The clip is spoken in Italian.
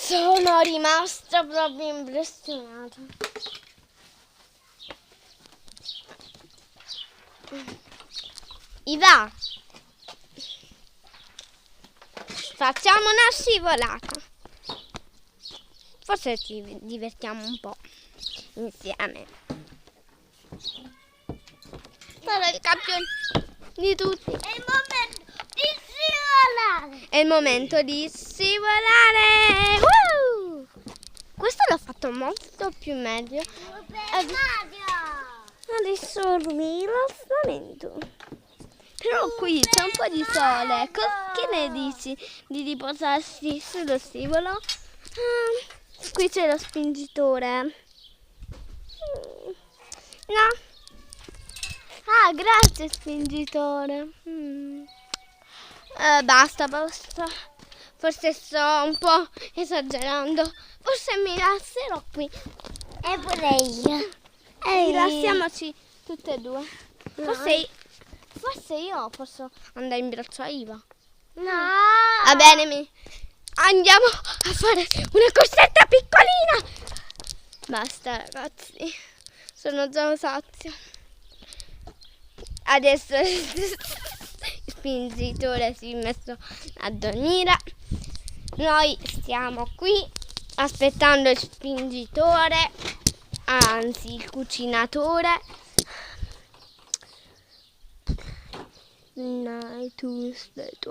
Sono rimasta proprio impressionata. Iva, facciamo una scivolata. Forse ci divertiamo un po' insieme. Sono il campione di tutti. È il momento di scivolare. È il momento di scivolare. Questo l'ho fatto molto più meglio. Adesso rilassamento. Però qui c'è un po' di sole. Che ne dici di riposarsi sullo scivolo? Qui c'è lo spingitore. No. Ah, grazie spingitore. Basta. Forse sto un po' esagerando. Forse mi rilasserò qui. E pure io. Rilassiamoci tutte e due. No. Forse io posso andare in braccio a Iva. No. Va bene, andiamo a fare una corsetta piccolina. Basta ragazzi, sono già sazia. Adesso il spingitore si è messo a dormire. Noi stiamo qui aspettando il spingitore, anzi il cucinatore. Night to sleep.